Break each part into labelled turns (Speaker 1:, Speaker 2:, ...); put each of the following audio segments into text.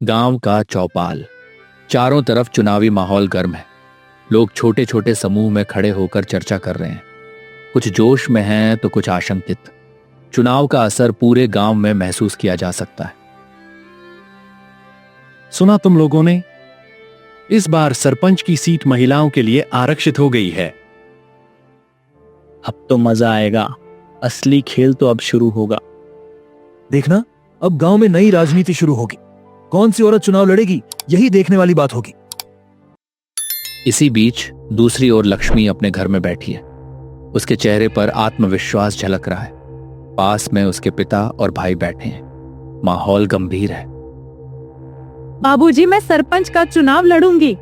Speaker 1: गांव का चौपाल। चारों तरफ चुनावी माहौल गर्म है। लोग छोटे छोटे समूह में खड़े होकर चर्चा कर रहे हैं। कुछ जोश में हैं तो कुछ आशंकित। चुनाव का असर पूरे गांव में महसूस किया जा सकता है।
Speaker 2: सुना तुम लोगों ने? इस बार सरपंच की सीट महिलाओं के लिए आरक्षित हो गई है।
Speaker 3: अब तो मजा आएगा। असली खेल तो अब शुरू होगा।
Speaker 4: देखना, अब गांव में नई राजनीति शुरू होगी। कौन सी औरत चुनाव लड़ेगी, यही देखने वाली बात होगी।
Speaker 1: इसी बीच दूसरी ओर लक्ष्मी अपने घर में बैठी है। उसके चेहरे पर आत्मविश्वास झलक रहा है। पास में उसके पिता और भाई बैठे हैं। माहौल गंभीर है।
Speaker 5: बाबूजी, मैं सरपंच का चुनाव लड़ूंगी।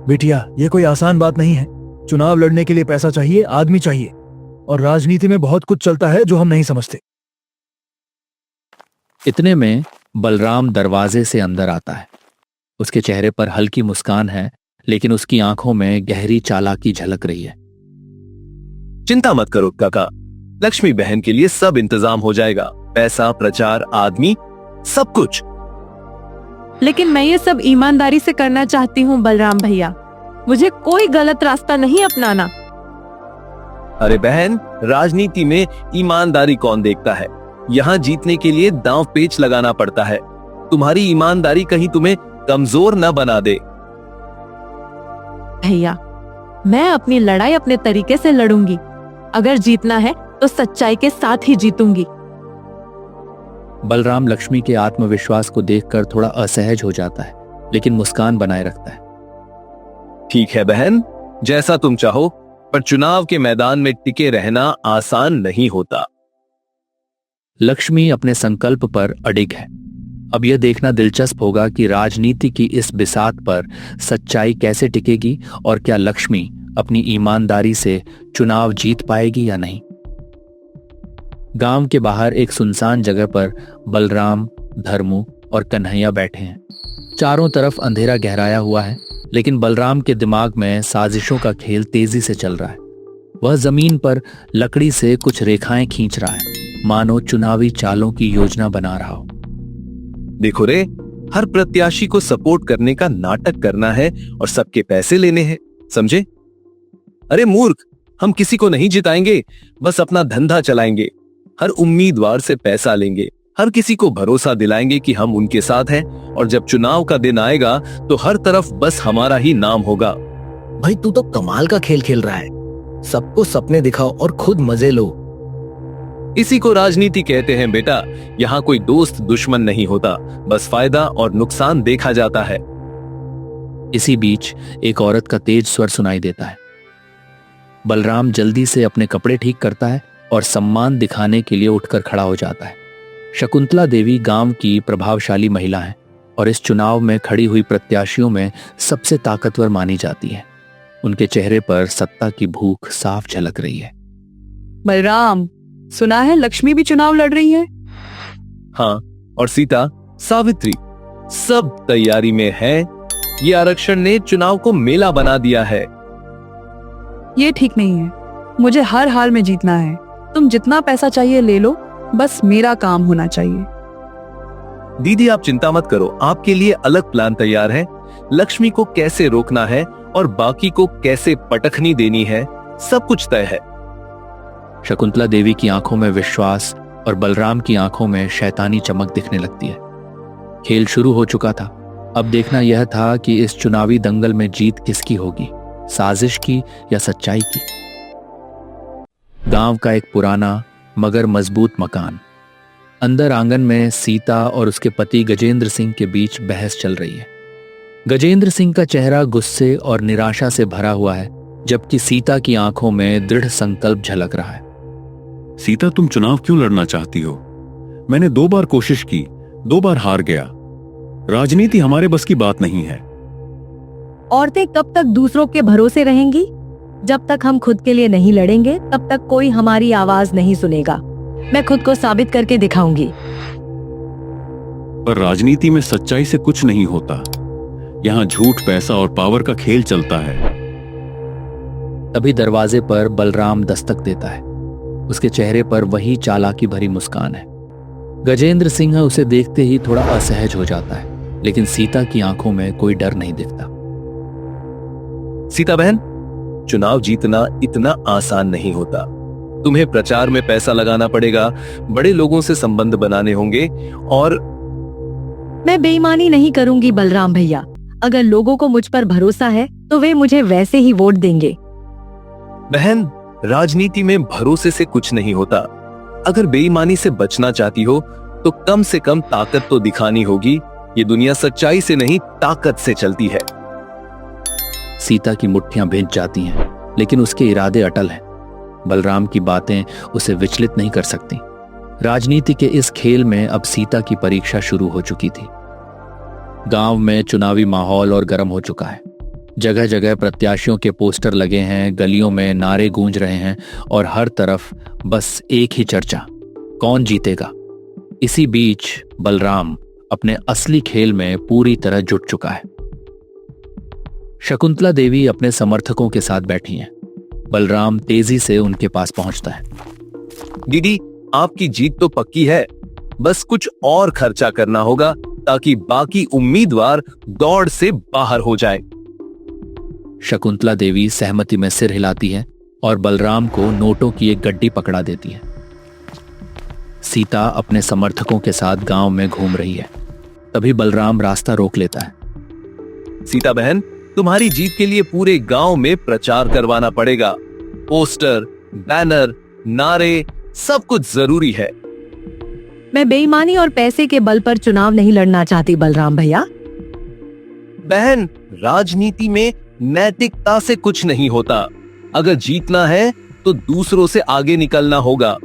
Speaker 4: बेटिया, ये कोई आसान बात नहीं है। चुनाव लड़ने के लिए पैसा चाहिए, आदमी चाहिए, और राजनीति में बहुत कुछ चलता है जो हम नहीं समझते।
Speaker 1: इतने में बलराम दरवाजे से अंदर आता है। उसके चेहरे पर हल्की मुस्कान है, लेकिन उसकी आंखों में गहरी चालाकी झलक रही है।
Speaker 6: चिंता मत करो काका, लक्ष्मी बहन के लिए सब इंतजाम हो जाएगा। पैसा, प्रचार, आदमी, सब कुछ।
Speaker 5: लेकिन मैं ये सब ईमानदारी से करना चाहती हूँ बलराम भैया। मुझे कोई गलत रास्ता नहीं अपनाना।
Speaker 6: अरे बहन, राजनीति में ईमानदारी कौन देखता है? यहाँ जीतने के लिए दांव पेच लगाना पड़ता है। तुम्हारी ईमानदारी कहीं तुम्हें कमजोर न बना दे।
Speaker 5: भैया, मैं अपनी लड़ाई अपने तरीके से लड़ूंगी। अगर जीतना है तो सच्चाई के साथ ही जीतूंगी।
Speaker 1: बलराम लक्ष्मी के आत्मविश्वास को देखकर थोड़ा असहज हो जाता है, लेकिन मुस्कान बनाए रखता है।
Speaker 6: ठीक है बहन, जैसा तुम चाहो, पर चुनाव के मैदान में टिके रहना आसान नहीं होता।
Speaker 1: लक्ष्मी अपने संकल्प पर अडिग है। अब यह देखना दिलचस्प होगा कि राजनीति की इस बिसात पर सच्चाई कैसे टिकेगी और क्या लक्ष्मी अपनी ईमानदारी से चुनाव जीत पाएगी या नहीं। गांव के बाहर एक सुनसान जगह पर बलराम, धर्मू और कन्हैया बैठे हैं। चारों तरफ अंधेरा गहराया हुआ है, लेकिन बलराम के दिमाग में साजिशों का खेल तेजी से चल रहा है। वह जमीन पर लकड़ी से कुछ रेखाएं खींच रहा है, मानो चुनावी चालों की योजना बना रहा हो।
Speaker 6: देखो रे, हर प्रत्याशी को सपोर्ट करने का नाटक करना है और सबके पैसे लेने हैं, समझे? अरे मूर्ख, हम किसी को नहीं जिताएंगे, बस अपना धंधा चलाएंगे। हर उम्मीदवार से पैसा लेंगे, हर किसी को भरोसा दिलाएंगे कि हम उनके साथ हैं, और जब चुनाव का दिन आएगा तो हर तरफ बस हमारा ही नाम होगा।
Speaker 7: भाई, तू तो कमाल का खेल खेल रहा है। सबको सपने दिखाओ और खुद मजे लो।
Speaker 6: इसी को राजनीति कहते हैं बेटा। यहाँ कोई दोस्त दुश्मन नहीं होता, बस फायदा और नुकसान देखा जाता है।
Speaker 1: इसी बीच एक औरत का तेज स्वर सुनाई देता है। बलराम जल्दी से अपने कपड़े ठीक करता है और सम्मान दिखाने के लिए उठकर खड़ा हो जाता है। शकुंतला देवी गांव की प्रभावशाली महिला है और इस चुनाव में खड़ी हुई प्रत्याशियों में सबसे ताकतवर मानी जाती है। उनके चेहरे पर सत्ता की भूख साफ झलक रही है।
Speaker 8: बलराम, सुना है लक्ष्मी भी चुनाव लड़ रही है?
Speaker 6: हाँ, और सीता, सावित्री, सब तैयारी में है। ये आरक्षण ने चुनाव को मेला बना दिया है।
Speaker 8: ये ठीक नहीं है। मुझे हर हाल में जीतना है। तुम जितना पैसा चाहिए ले लो, बस मेरा काम होना चाहिए।
Speaker 6: दीदी, आप चिंता मत करो, आपके लिए अलग प्लान तैयार है। लक्ष्मी को कैसे रोकना है और बाकी को कैसे पटखनी देनी है, सब कुछ तय है।
Speaker 1: शकुंतला देवी की आंखों में विश्वास और बलराम की आंखों में शैतानी चमक दिखने लगती है। खेल शुरू हो चुका था। अब देखना यह था कि इस चुनावी दंगल में जीत किसकी होगी, साजिश की या सच्चाई की। गांव का एक पुराना मगर मजबूत मकान। अंदर आंगन में सीता और उसके पति गजेंद्र सिंह के बीच बहस चल रही है। गजेंद्र सिंह का चेहरा गुस्से और निराशा से भरा हुआ है, जबकि सीता की आंखों में दृढ़ संकल्प झलक रहा है।
Speaker 2: सीता, तुम चुनाव क्यों लड़ना चाहती हो? मैंने 2 बार कोशिश की, 2 बार हार गया। राजनीति हमारे बस की बात नहीं है।
Speaker 9: औरतें कब तक दूसरों के भरोसे रहेंगी? जब तक हम खुद के लिए नहीं लड़ेंगे, तब तक कोई हमारी आवाज नहीं सुनेगा। मैं खुद को साबित करके दिखाऊंगी।
Speaker 2: पर राजनीति में सच्चाई से कुछ नहीं होता। यहाँ झूठ, पैसा और पावर का खेल चलता है।
Speaker 1: तभी दरवाजे पर बलराम दस्तक देता है। उसके चेहरे पर वही चालाकी भरी मुस्कान है। गजेंद्र सिंह उसे देखते ही थोड़ा असहज हो जाता है, लेकिन सीता की आंखों में कोई डर नहीं दिखता।
Speaker 6: सीता बहन, चुनाव जीतना इतना आसान नहीं होता। तुम्हें प्रचार में पैसा लगाना पड़ेगा, बड़े लोगों से संबंध बनाने होंगे और
Speaker 9: मैं बेईमानी नहीं करूंगी बलराम भैया। अगर लोगों को मुझ पर भरोसा है तो वे मुझे वैसे ही वोट देंगे।
Speaker 6: बहन, राजनीति में भरोसे से कुछ नहीं होता। अगर बेईमानी से बचना चाहती हो तो कम से कम ताकत तो दिखानी होगी। ये दुनिया सच्चाई से नहीं, ताकत से चलती है।
Speaker 1: सीता की मुट्ठियां भिंच जाती हैं, लेकिन उसके इरादे अटल हैं। बलराम की बातें उसे विचलित नहीं कर सकती। राजनीति के इस खेल में अब सीता की परीक्षा शुरू हो चुकी थी। गांव में चुनावी माहौल और गर्म हो चुका है। जगह जगह प्रत्याशियों के पोस्टर लगे हैं, गलियों में नारे गूंज रहे हैं और हर तरफ बस एक ही चर्चा, कौन जीतेगा। इसी बीच बलराम अपने असली खेल में पूरी तरह जुट चुका है। शकुंतला देवी अपने समर्थकों के साथ बैठी हैं। बलराम तेजी से उनके पास पहुंचता है।
Speaker 6: दीदी, आपकी जीत तो पक्की है, बस कुछ और खर्चा करना होगा ताकि बाकी उम्मीदवार दौड़ से बाहर हो जाए।
Speaker 1: शकुंतला देवी सहमति में सिर हिलाती है और बलराम को नोटों की एक गड्डी पकड़ा देती है। सीता अपने समर्थकों के साथ गांव में घूम रही है। तभी बलराम रास्ता रोक लेता है।
Speaker 6: सीता बहन, तुम्हारी जीत के लिए पूरे गांव में प्रचार करवाना पड़ेगा। पोस्टर, बैनर, नारे, सब कुछ जरूरी है।
Speaker 9: मैं बेईमानी और पैसे के बल पर चुनाव नहीं लड़ना चाहती बलराम भैया।
Speaker 6: बहन, राजनीति में नैतिकता से कुछ नहीं होता। अगर जीतना है तो दूसरों से आगे निकलना होगा।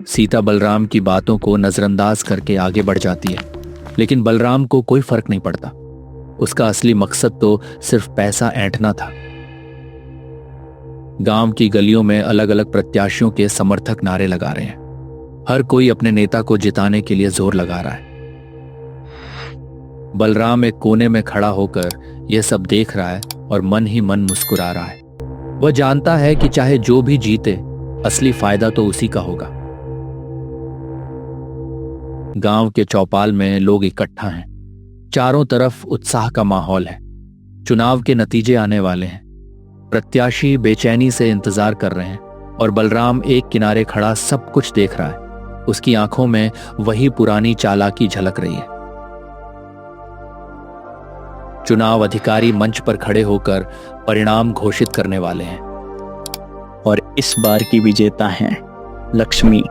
Speaker 1: सीता बलराम की बातों को नजरअंदाज करके आगे बढ़ जाती है, लेकिन बलराम को कोई फर्क नहीं पड़ता। उसका असली मकसद तो सिर्फ पैसा ऐंठना था। गांव की गलियों में अलग अलग प्रत्याशियों के समर्थक नारे लगा रहे हैं। हर कोई अपने नेता को जिताने के लिए जोर लगा रहा है। बलराम एक कोने में खड़ा होकर यह सब देख रहा है और मन ही मन मुस्कुरा रहा है। वह जानता है कि चाहे जो भी जीते, असली फायदा तो उसी का होगा। गांव के चौपाल में लोग इकट्ठा हैं। चारों तरफ उत्साह का माहौल है। चुनाव के नतीजे आने वाले हैं। प्रत्याशी बेचैनी से इंतजार कर रहे हैं और बलराम एक किनारे खड़ा सब कुछ देख रहा है। उसकी आंखों में वही पुरानी चालाकी झलक रही है। चुनाव अधिकारी मंच पर खड़े होकर परिणाम घोषित करने वाले हैं।
Speaker 3: और इस बार की विजेता हैं लक्ष्मी।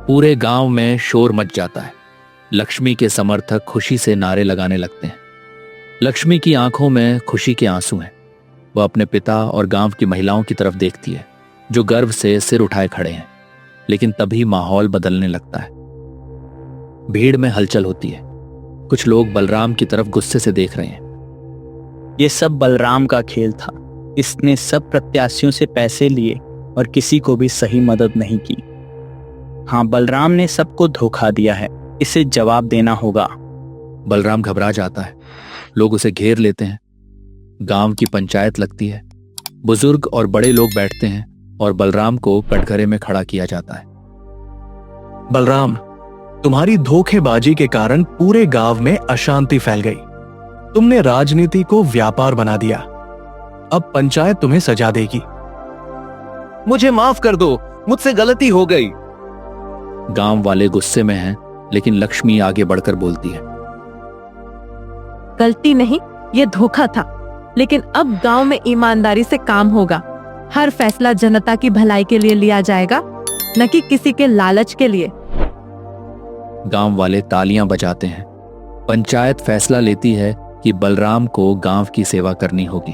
Speaker 1: पूरे गांव में शोर मच जाता है। लक्ष्मी के समर्थक खुशी से नारे लगाने लगते हैं। लक्ष्मी की आंखों में खुशी के आंसू हैं। वह अपने पिता और गांव की महिलाओं की तरफ देखती है, जो गर्व से सिर उठाए खड़े हैं। लेकिन तभी माहौल बदलने लगता है। भीड़ में हलचल होती है। कुछ लोग बलराम की तरफ गुस्से से देख रहे हैं।
Speaker 3: ये सब बलराम का खेल था। इसने सब प्रत्याशियों से पैसे लिए और किसी को भी सही मदद नहीं की। हाँ, बलराम ने सबको धोखा दिया है। इसे जवाब देना होगा।
Speaker 1: बलराम घबरा जाता है। लोग उसे घेर लेते हैं। गांव की पंचायत लगती है। बुजुर्ग और बड़े लोग बैठते हैं और बलराम को कटघरे में खड़ा किया जाता है।
Speaker 10: बलराम, तुम्हारी धोखेबाजी के कारण पूरे गांव में अशांति फैल गई। तुमने राजनीति को व्यापार बना दिया। अब पंचायत तुम्हें सजा देगी।
Speaker 6: मुझे माफ कर दो, मुझसे गलती हो गई।
Speaker 1: गांव वाले गुस्से में हैं, लेकिन लक्ष्मी आगे बढ़कर बोलती है।
Speaker 5: गलती नहीं, ये धोखा था। लेकिन अब गांव में ईमानदारी से काम होगा। हर फैसला जनता की भलाई के लिए लिया जाएगा, न कि किसी के लालच के लिए।
Speaker 1: गांव वाले तालियां बजाते हैं। पंचायत फैसला लेती है कि बलराम को गांव की सेवा करनी होगी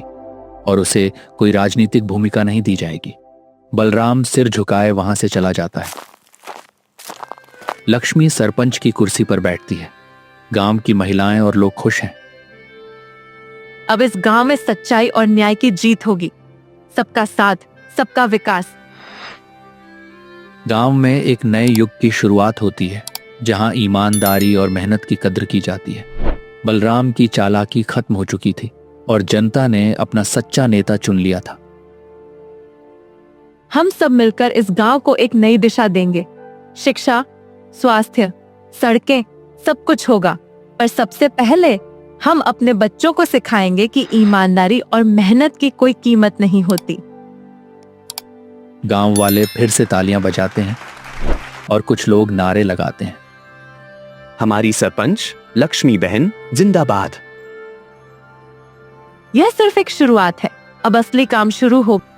Speaker 1: और उसे कोई राजनीतिक भूमिका नहीं दी जाएगी। बलराम सिर झुकाए वहां से चला जाता है। लक्ष्मी सरपंच की कुर्सी पर बैठती है। गांव की महिलाएं और लोग खुश हैं।
Speaker 5: अब इस गांव में सच्चाई और न्याय की जीत होगी। सबका साथ, सबका विकास।
Speaker 1: गांव में एक नए युग की शुरुआत होती है, जहां ईमानदारी और मेहनत की कद्र की जाती है। बलराम की चालाकी खत्म हो चुकी थी और जनता ने अपना सच्चा नेता चुन लिया था।
Speaker 5: हम सब मिलकर इस गांव को एक नई दिशा देंगे। शिक्षा, स्वास्थ्य, सड़कें, सब कुछ होगा। पर सबसे पहले हम अपने बच्चों को सिखाएंगे कि ईमानदारी और मेहनत की कोई कीमत नहीं होती।
Speaker 1: गांव वाले फिर से तालियां बजाते हैं और कुछ लोग नारे लगाते हैं।
Speaker 11: हमारी सरपंच लक्ष्मी बहन जिंदाबाद।
Speaker 5: यह सिर्फ एक शुरुआत है, अब असली काम शुरू होगा।